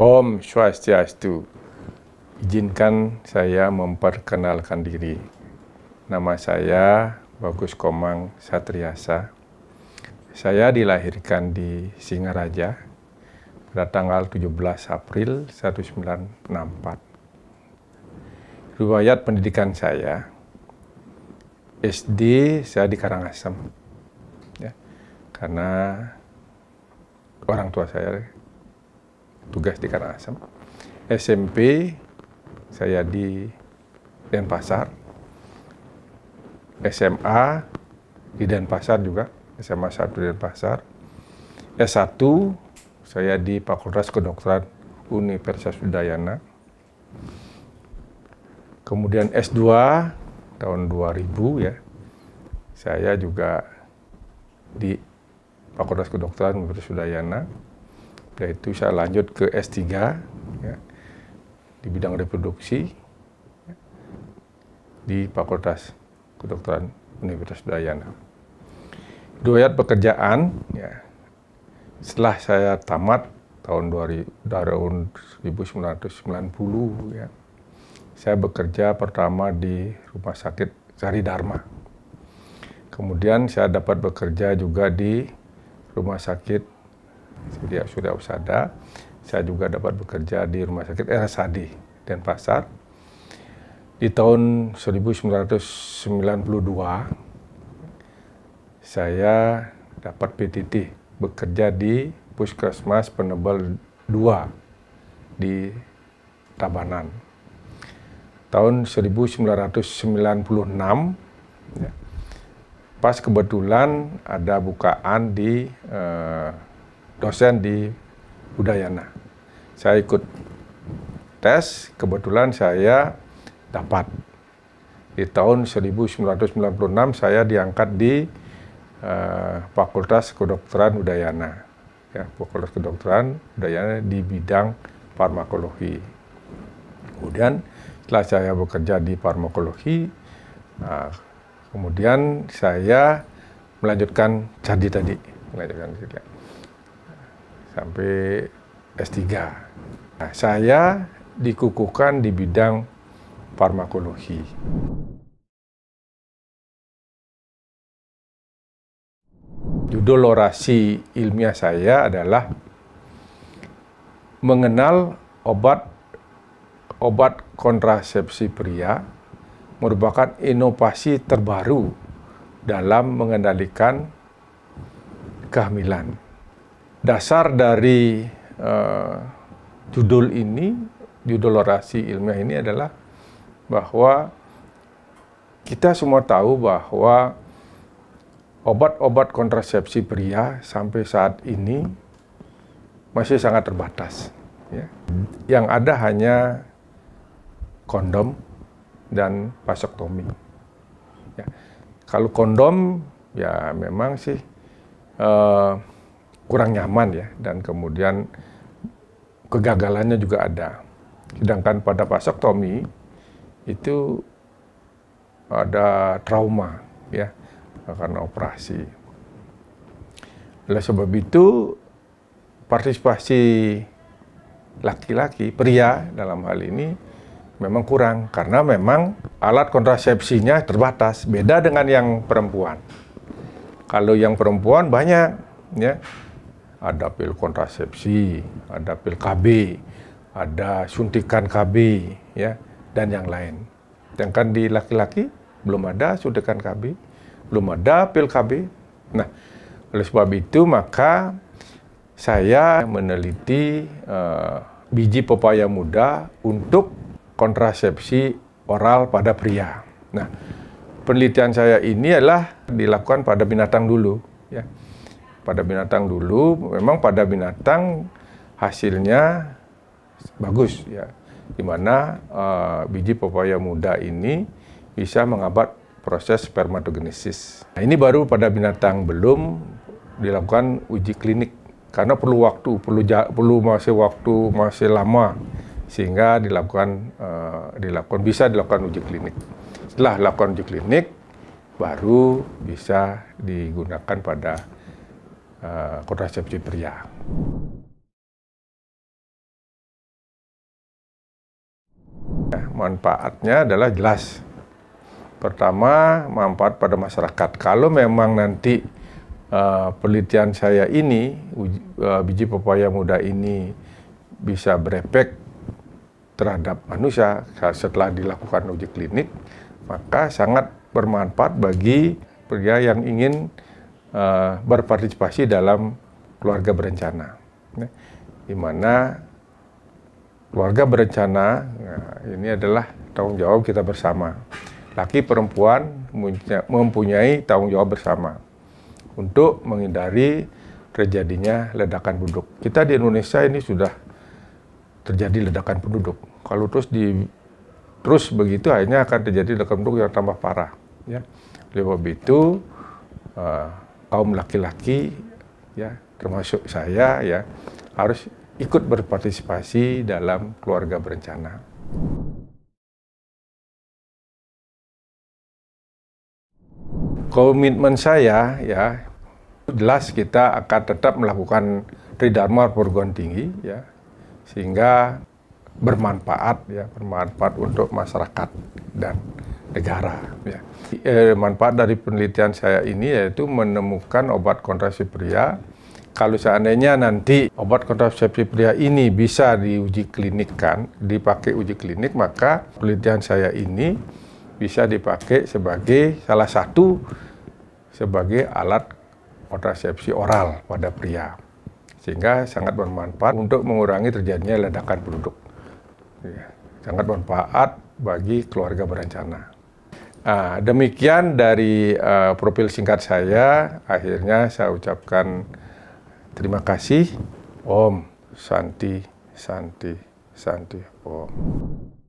Om Swastiastu. Izinkan saya memperkenalkan diri. Nama saya Bagus Komang Satriasa. Saya dilahirkan di Singaraja pada tanggal 17 April 1964. Riwayat pendidikan saya, SD saya di Karangasem, ya, karena orang tua saya tugas di Karangasem. SMP saya di Denpasar, SMA di Denpasar juga, SMA 1 di Denpasar. S1 saya di Fakultas Kedokteran Universitas Udayana. Kemudian S2 tahun 2000 ya, saya juga di Fakultas Kedokteran Universitas Udayana. Setelah itu saya lanjut ke S3 ya, di bidang reproduksi ya, di Fakultas Kedokteran Universitas Udayana. Riwayat pekerjaan ya, setelah saya tamat tahun 1990 ya, saya bekerja pertama di Rumah Sakit Sari Dharma. Kemudian saya dapat bekerja juga di Rumah Sakit Surya Husada. Saya juga dapat bekerja di Rumah Sakit RSAD Denpasar. Di tahun 1992 saya dapat PTT bekerja di Puskesmas Penebel 2 di Tabanan. Tahun 1996 ya, pas kebetulan ada bukaan di dosen di Udayana. Saya ikut tes, kebetulan saya dapat. Di tahun 1996 saya diangkat di Fakultas Kedokteran Udayana. Ya, Fakultas Kedokteran Udayana di bidang farmakologi. Kemudian setelah saya bekerja di farmakologi, kemudian saya melanjutkan studi sampai S3. Nah, saya dikukuhkan di bidang farmakologi. Judul orasi ilmiah saya adalah mengenal obat kontrasepsi pria merupakan inovasi terbaru dalam mengendalikan kehamilan. Dasar dari judul orasi ilmiah ini adalah bahwa kita semua tahu bahwa obat-obat kontrasepsi pria sampai saat ini masih sangat terbatas. Ya. Yang ada hanya kondom dan vasektomi. Ya. Kalau kondom ya memang sih kurang nyaman ya, dan kemudian kegagalannya juga ada. Sedangkan pada vasektomi itu ada trauma ya karena operasi. Oleh sebab itu partisipasi laki-laki, pria dalam hal ini memang kurang karena memang alat kontrasepsinya terbatas, beda dengan yang perempuan. Kalau yang perempuan banyak ya. Ada pil kontrasepsi, ada pil KB, ada suntikan KB, ya, dan yang lain. Sedangkan di laki-laki belum ada suntikan KB, belum ada pil KB. Nah, oleh sebab itu maka saya meneliti biji pepaya muda untuk kontrasepsi oral pada pria. Nah, penelitian saya ini adalah dilakukan pada binatang dulu, ya. Pada binatang dulu, memang pada binatang hasilnya bagus ya, di mana biji pepaya muda ini bisa menghambat proses spermatogenesis. Nah, ini baru pada binatang, belum dilakukan uji klinik karena perlu waktu, masih lama sehingga bisa dilakukan uji klinik. Setelah dilakukan uji klinik, baru bisa digunakan pada kontrasepsi pria. manfaatnya adalah jelas. Pertama, manfaat pada masyarakat. Kalau memang nanti penelitian saya ini, biji pepaya muda ini bisa berefek terhadap manusia setelah dilakukan uji klinik, maka sangat bermanfaat bagi pria yang ingin berpartisipasi dalam keluarga berencana. Di mana keluarga berencana, ini adalah tanggung jawab kita bersama. Laki perempuan mempunyai tanggung jawab bersama untuk menghindari terjadinya ledakan penduduk. Kita di Indonesia ini sudah terjadi ledakan penduduk. Kalau terus begitu, akhirnya akan terjadi ledakan penduduk yang tambah parah. Ya. Oleh sebab itu, kaum laki-laki, ya, termasuk saya, ya, harus ikut berpartisipasi dalam keluarga berencana. Komitmen saya, ya, jelas kita akan tetap melakukan tridharma perguruan tinggi, ya, sehingga bermanfaat, ya, bermanfaat untuk masyarakat dan negara. Ya. Manfaat dari penelitian saya ini yaitu menemukan obat kontrasepsi pria. Kalau seandainya nanti obat kontrasepsi pria ini bisa diuji klinikkan, dipakai uji klinik, maka penelitian saya ini bisa dipakai sebagai salah satu sebagai alat kontrasepsi oral pada pria, sehingga sangat bermanfaat untuk mengurangi terjadinya ledakan penduduk. Ya, sangat bermanfaat bagi keluarga berencana. Demikian dari profil singkat saya. Akhirnya saya ucapkan terima kasih. Om Santi Santi Santi Om.